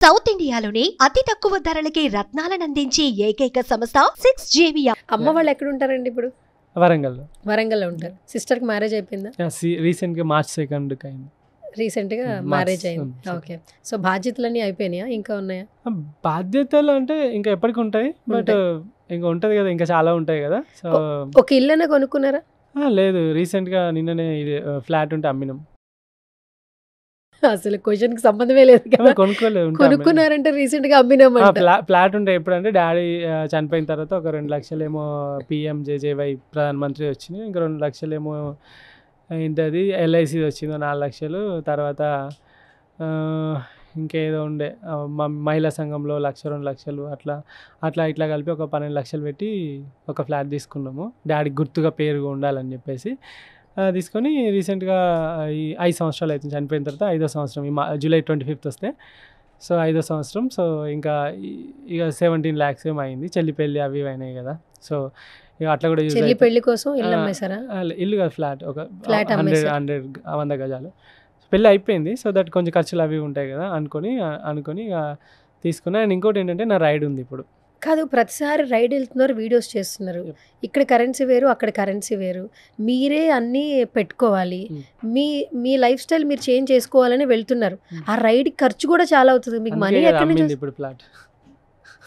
South ఇండియాలోని అతి తక్కువ ధరలకి రత్నాలను అందించే ఏకైక సంస్థ 6JVR. అమ్మ వాళ్ళు ఎక్కడ ఉంటారండి ఇప్పుడు? వరంగల్లో ఉంటారు. సిస్టర్ కి మ్యారేజ్ అయిపోయిందా? రీసెంట్ గా March 2 అయింది. రీసెంట్ గా మ్యారేజ్ అయింది. ఓకే. సో బాధ్యతలన్నీ అయిపోయినాయా, ఇంకా ఉన్నాయా? బాధ్యతలు అంటే ఇంకా ఎప్పటికి ఉంటాయి, బట్ ఇంకా ఉంటది కదా, ఇంకా చాలా ఉంటాయి కదా. సో ఒక ఇల్లనే కొనుక్కున్నారా? లేదు, రీసెంట్ గా నిన్ననే ఇది ఫ్లాట్ ఉంటే అమ్మినాం. అసలు క్వశ్చన్ కి సంబంధమే లేదు కదా. కొనుక్కున్నారంటే రీసెంట్ గా అమ్మినామంట. ఫ్లాట్ ఉంటే ఎప్పుడంటే డాడీ చనిపోయిన తర్వాత ఒక 2 లక్షలు ఏమో PMJJY ప్రధాన మంత్రి వచ్చింది, ఇంకా 2 లక్షలు ఏమో ఏంటది LIC వచ్చింది 4 లక్షలు, తర్వాత ఇంకేదో ఉండే మహిళా సంఘంలో 1-2 లక్షలు, అట్లా ఇట్లా కలిపి ఒక 12 లక్షలు పెట్టి ఒక ఫ్లాట్ తీసుకున్నాము. డాడీకి గుర్తుగా పేరుగా ఉండాలని చెప్పేసి తీసుకొని రీసెంట్గా ఈ 5 సంవత్సరాలు అవుతుంది. చనిపోయిన తర్వాత 5వ సంవత్సరం, ఈ July 25th వస్తే, సో 5వ సంవత్సరం. సో ఇంకా ఇక 17 lakhs ఏమో అయింది. చెల్లి పెళ్ళి అవి అయినాయి కదా. సో ఇక అట్లా కూడా చెల్లి పెళ్లి కోసం ఇల్లు అమ్మేశారా? ఇల్లు కాదు, ఫ్లాట్, ఒక 100 గజాలు. పెళ్ళి అయిపోయింది. సో దట్ కొంచెం ఖర్చులు అవి ఉంటాయి కదా అనుకొని ఇక తీసుకున్నా. అండ్ ఇంకోటి ఏంటంటే నా రైడ్ ఉంది ఇప్పుడు. కాదు, ప్రతిసారి రైడ్ వెళ్తున్నారు, వీడియోస్ చేస్తున్నారు. ఇక్కడ కరెన్సీ వేరు, అక్కడ కరెన్సీ వేరు. మీరే అన్నీ పెట్టుకోవాలి. మీ లైఫ్ స్టైల్ మీరు చేంజ్ చేసుకోవాలని వెళ్తున్నారు. ఆ రైడ్ ఖర్చు కూడా చాలా అవుతుంది. మీకు మనీ ఎక్కడి నుంచి? ఇప్పుడు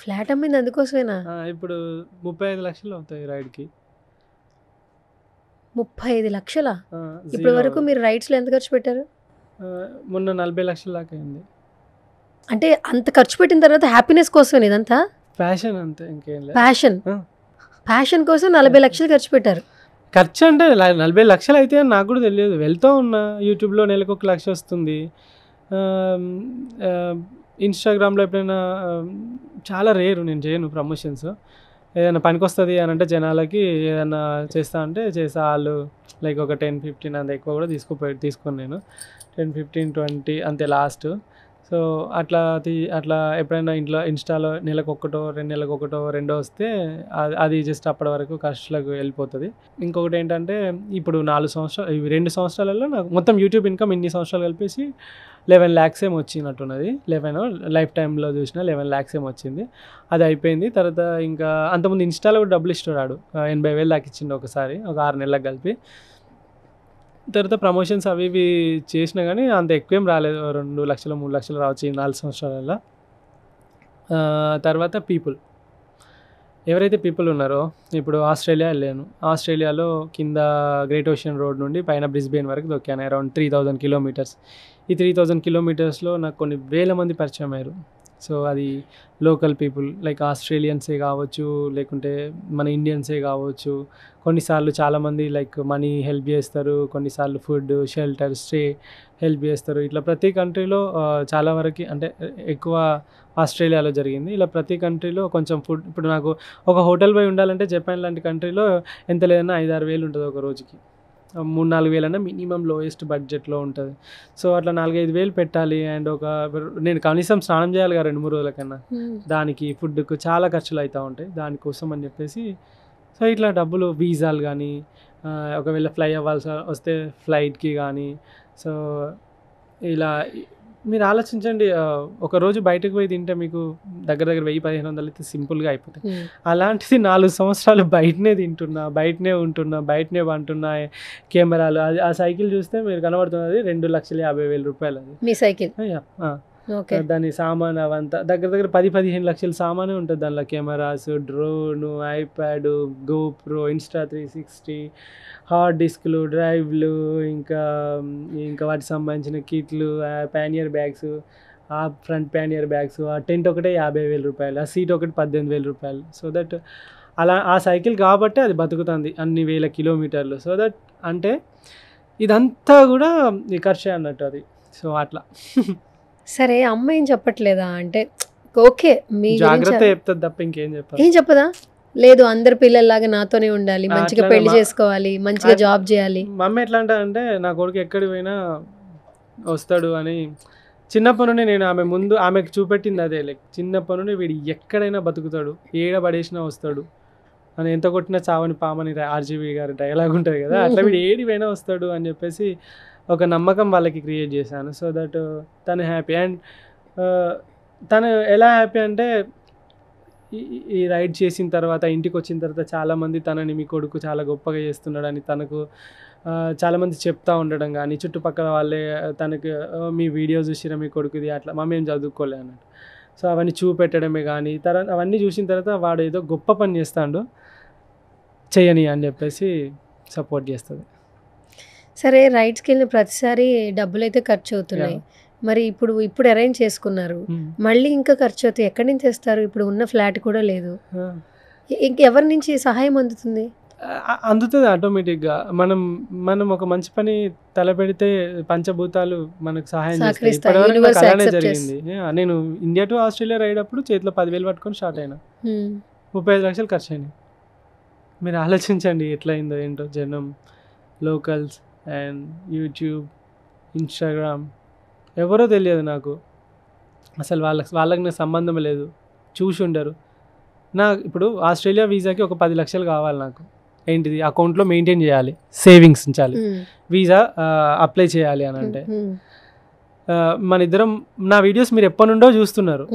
ఫ్లాట్ అమ్మింది అందుకోసమేనా? ఇప్పుడు 35 లక్షలు అవుతాయి రైడ్కి. 35 లక్షలా? ఇప్పటి వరకు మీరు రైడ్స్లో ఎంత ఖర్చు పెట్టారు? మొన్న 40 లక్షల దాకా అయింది. అంటే అంత ఖర్చు పెట్టిన తర్వాత హ్యాపీనెస్ కోసం ఇదంతా? ప్యాషన్ అంతే, ఇంకేం లేదు. ప్యాషన్ కోసం 40 లక్షలు ఖర్చు పెట్టారు. ఖర్చు అంటే 40 లక్షలు అయితే నాకు కూడా తెలియదు. వెళ్తూ ఉన్నా, యూట్యూబ్లో నెలకు 1 లక్ష వస్తుంది. ఇన్స్టాగ్రామ్లో ఎప్పుడైనా, చాలా రేరు, నేను చేయను ప్రమోషన్స్. ఏదైనా పనికి వస్తుంది అని అంటే జనాలకి ఏదైనా చేస్తా అంటే చేసా. వాళ్ళు లైక్ ఒక 10-15 అంత ఎక్కువ కూడా తీసుకొని నేను 10-15-20 అంతే లాస్ట్. సో అట్లా ఎప్పుడైనా ఇన్స్టాలో నెలకు 1, 2 నెలలకు 1, 2 వస్తే అది జస్ట్ అప్పటి వరకు ఖర్చులకు వెళ్ళిపోతుంది. ఇంకొకటి ఏంటంటే ఇప్పుడు 4 సంవత్సరాలు, 2 సంవత్సరాలలో నాకు మొత్తం యూట్యూబ్ ఇన్కమ్ ఇన్ని సంవత్సరాలు కలిపేసి 11 lakhs ఏమో వచ్చినట్టున్నది. 11 లైఫ్ టైంలో చూసిన 11 lakhs ఏమో వచ్చింది. అది అయిపోయింది. తర్వాత ఇంకా అంతకుముందు ఇన్స్టాలో కూడా డబ్బులు ఇస్తున్నాడు, 80,000 దాకా ఇచ్చిండు ఒకసారి, ఒక 6 నెలలకు కలిపి. తర్వాత ప్రమోషన్స్ అవి ఇవి చేసినా కానీ అంత ఎక్కువేం రాలేదు, 2 లక్షలు 3 లక్షలు రావచ్చు ఈ 4 సంవత్సరాలలో. తర్వాత ఎవరైతే పీపుల్ ఉన్నారో, ఇప్పుడు ఆస్ట్రేలియా వెళ్ళాను. ఆస్ట్రేలియాలో కింద గ్రేట్ ఓషన్ రోడ్ నుండి పైన బ్రిస్బేన్ వరకు దొక్కాను, అరౌండ్ 3000 kilometers. ఈ 3000 kilometersలో నాకు కొన్ని వేల మంది పరిచయం అయ్యారు. సో అది లోకల్ పీపుల్, లైక్ ఆస్ట్రేలియన్సే కావచ్చు, లేకుంటే మన ఇండియన్సే కావచ్చు. కొన్నిసార్లు చాలామంది లైక్ మనీ హెల్ప్ చేస్తారు, కొన్నిసార్లు ఫుడ్, షెల్టర్, స్టే హెల్ప్ చేస్తారు. ఇట్లా ప్రతి కంట్రీలో చాలా వరకు, అంటే ఎక్కువ ఆస్ట్రేలియాలో జరిగింది. ఇలా ప్రతి కంట్రీలో కొంచెం ఫుడ్, ఇప్పుడు నాకు ఒక హోటల్ పోయి ఉండాలంటే జపాన్ లాంటి కంట్రీలో ఎంత లేదన్నా 5-6 వేలు ఉంటుంది ఒక రోజుకి. 3-4 వేలు అన్నా మినిమం లోయెస్ట్ బడ్జెట్లో ఉంటుంది. సో అట్లా 4-5 వేలు పెట్టాలి. అండ్ నేను కనీసం స్నానం చేయాలి కదా 2-3 రోజులకన్నా. దానికి ఫుడ్కు చాలా ఖర్చులు అవుతూ ఉంటాయి. దానికోసం అని చెప్పేసి సో ఇట్లా డబ్బులు, వీసాలు కానీ, ఒకవేళ ఫ్లై అవ్వాల్సి వస్తే ఫ్లైట్కి కానీ. సో ఇలా మీరు ఆలోచించండి, ఒకరోజు బయటకు పోయి తింటే మీకు దగ్గర 1000-1500 అయితే సింపుల్గా అయిపోతాయి. అలాంటిది 4 సంవత్సరాలు బయటనే తింటున్నా, బయటనే ఉంటున్నా, బయటనే వంటున్నా. కెమెరాలు, ఆ సైకిల్ చూస్తే మీరు కనబడుతున్నది 2,50,000 రూపాయలు. అది మీ సైకిల్? దాని సామాన్ అవంతా దగ్గర 10-15 లక్షల సామానే ఉంటుంది దానిలో. Cameras, drone, iPad, GoPro, Insta 360, hard డిస్క్లు, డ్రైవ్లు, ఇంకా వాటికి సంబంధించిన కిట్లు, ప్యానియర్ బ్యాగ్స్, ఆ ఫ్రంట్ ప్యానియర్ బ్యాగ్స్, ఆ టెంట్ ఒకటే 50,000 రూపాయలు, ఆ సీట్ ఒకటి 18,000 రూపాయలు. సో దట్ అలా ఆ సైకిల్ కాబట్టి అది బతుకుతుంది అన్ని వేల కిలోమీటర్లు. సో దట్ అంటే ఇదంతా కూడా ఈ ఖర్చే అన్నట్టు అది. సో అట్లా. సరే, అమ్మ ఏం చెప్పట్లేదా? అంటే ఓకే, మీ జాగ్రత్త చెప్తుంది తప్ప ఇంకేం చెప్పాలి? ఏం చెప్పదా? లేదు, అందరు పిల్లల్లాగా నాతోనే ఉండాలి, మంచిగా పెళ్లి చేసుకోవాలి, మంచిగా జాబ్ చేయాలి. మా అమ్మ ఎట్లా అంటే నా కొడుకు ఎక్కడికి పోయినా వస్తాడు అని చిన్నప్పటి నుండి నేను ఆమెకు చూపెట్టింది అదే. లైక్ చిన్నప్పటి నుండి వీడు ఎక్కడైనా బతుకుతాడు, ఏడ పడేసినా వస్తాడు అని, ఎంత కొట్టినా చావని పామని RGV గారి డైలాగ్ ఉంటుంది కదా, అట్లా వీడు ఏడిపోయినా వస్తాడు అని చెప్పేసి ఒక నమ్మకం వాళ్ళకి క్రియేట్ చేశాను. సో దట్ తను హ్యాపీ. అండ్ తను ఎలా హ్యాపీ అంటే ఈ రైడ్ చేసిన తర్వాత ఇంటికి వచ్చిన తర్వాత చాలామంది తనని మీ కొడుకు చాలా గొప్పగా చేస్తున్నాడని తనకు చాలామంది చెప్తా ఉండడం కానీ చుట్టుపక్కల వాళ్ళే తనకు మీ వీడియో చూసిరా మీ కొడుకుది అట్లా మా మేము చదువుకోలే అన్నట్టు. సో అవన్నీ చూపెట్టడమే కానీ తర్వాత అవన్నీ చూసిన తర్వాత వాడు ఏదో గొప్ప పని చేస్తాడు చేయని అని చెప్పేసి సపోర్ట్ చేస్తుంది. సరే రైడ్స్కి వెళ్ళిన ప్రతిసారి డబ్బులు అయితే ఖర్చు అవుతున్నాయి. మరి ఇప్పుడు అరేంజ్ చేసుకున్నారు, మళ్ళీ ఇంకా ఖర్చు అవుతాయి. ఎక్కడి నుంచి తెస్తారు? ఇప్పుడు ఉన్న ఫ్లాట్ కూడా లేదు. ఇంకెవరి నుంచి సహాయం అందుతుంది? అందుతుంది ఆటోమేటిక్గా. మనం ఒక మంచి పని తలపెడితే పంచభూతాలు మనకు సహాయం చేస్తాయి. ఇప్పటివరకు నాకు అలానే జరిగింది. నేను ఇండియా టు ఆస్ట్రేలియా రైడ్ అప్పుడు చేతిలో 10,000 పట్టుకొని స్టార్ట్ అయినా, 35 లక్షలు ఖర్చు అయినాయి. మీరు ఆలోచించండి ఎట్లా అయిందో ఏంటో. జనం, లోకల్స్ అండ్ యూట్యూబ్, ఇన్స్టాగ్రామ్, ఎవరో తెలియదు నాకు అసలు. వాళ్ళకి నాకు సంబంధం లేదు, చూసి ఉండరు. ఇప్పుడు ఆస్ట్రేలియా వీసాకి ఒక 10 లక్షలు కావాలి నాకు. ఏంటిది? అకౌంట్లో మెయింటైన్ చేయాలి, సేవింగ్స్ ఉంచాలి, వీసా అప్లై చేయాలి అని అంటే మన ఇద్దరం నా వీడియోస్ మీరు ఎప్పటి నుండో చూస్తున్నారు.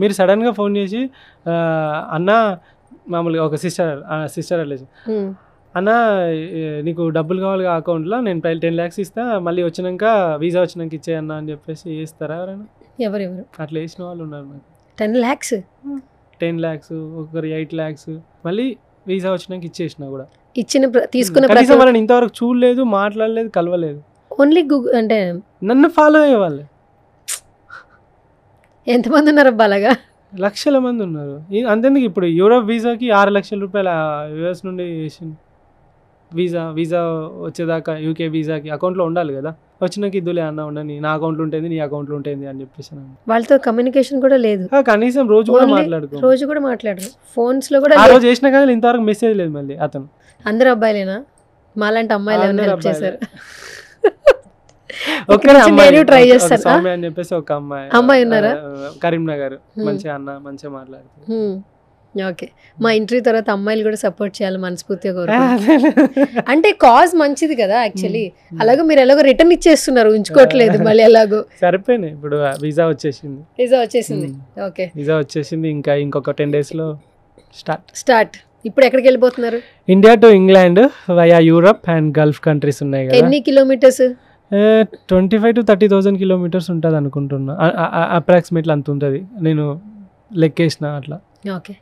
మీరు సడన్గా ఫోన్ చేసి అన్న, మామూలుగా ఒక సిస్టర్ రిలేషన్, అన్న నీకు డబ్బులు కావాలి అకౌంట్లో, నేను 10 lakhs ఇస్తా, మళ్ళీ వచ్చినాక వీసా వచ్చినాక ఇచ్చేయన్న అని చెప్పేసి వేస్తారా ఎవరైనా? ఎవరెవరు అట్లా వేసిన వాళ్ళు ఉన్నారు. నాకు 10 lakhs 10 lakhs, ఒకరు 8 lakhs, మళ్ళీ వీసా వచ్చినాక ఇచ్చేసిన కూడా. తీసుకున్న కనీసం వాళ్ళని ఇంతవరకు చూడలేదు, మాట్లాడలేదు, కలవలేదు. ఓన్లీ అంటే నన్ను ఫాలో అయ్యేవాళ్ళు ఎంతమంది ఉన్నారు అబ్బా? అలాగా లక్షల మంది ఉన్నారు. అంతేందుకు ఇప్పుడు యూరోప్ వీసాకి 6 లక్షల రూపాయలు యూఎస్ నుండి వేసింది. వీసా వచ్చేదాకా యూకే వీసాకి అకౌంట్లో ఉండాలి కదా. వచ్చినాక ఇద్దులే అన్న ఉండని, నా అకౌంట్లో ఉంటుంది, నీ అకౌంట్లో ఉంటుంది అని చెప్పేసి. వాళ్ళతో కమ్యూనికేషన్ కూడా లేదు, కనీసం రోజు కూడా మాట్లాడరు, ఫోన్స్ లో కూడా. ఆ రోజు చేసినా కానీ ఇంతవరకు మెసేజ్ లేదు. మళ్ళీ అతను అందరు అబ్బాయిలేనా? మాలాంటి అమ్మాయిలు హెల్ప్ చేశారు. ట్రై చేస్తాను సౌమ్య అని చెప్పేసి ఒక అమ్మాయి ఉన్నారా కరీంనగర్, మంచిగా అన్న మంచిగా మాట్లాడుతుంది. ఓకే, మా ఇంటర్వ్యూ తర్వాత అమ్మాయిలు కూడా సపోర్ట్ చేయాలి మనస్ఫూర్తిగా కోరుకుంటున్నాను. అంటే కాజ్ మంచిది కదా యాక్చువల్లీ. అలాగే మీరు ఎలాగో రిటర్న్ ఇచ్చేస్తున్నారు, ఉంచుకోవట్లేదు మళ్ళీ. ఎలాగో సరిపోయినాయి. ఇప్పుడు వీసా వచ్చేసింది. ఓకే, వీసా వచ్చేసింది. ఇంకొక 10 days లో స్టార్ట్. ఇప్పుడు ఎక్కడికి వెళ్ళిపోతున్నారు? India to England via Europe and Gulf countries ఉన్నాయి కదా. ఎన్ని కిలోమీటర్స్? 25,000 to 30,000 kilometers ఉంటుంది అనుకుంటున్నా. అప్రాక్సిమేట్లీ అంత ఉంటుంది, నేను లెక్కేసిన అట్లా. ఓకే.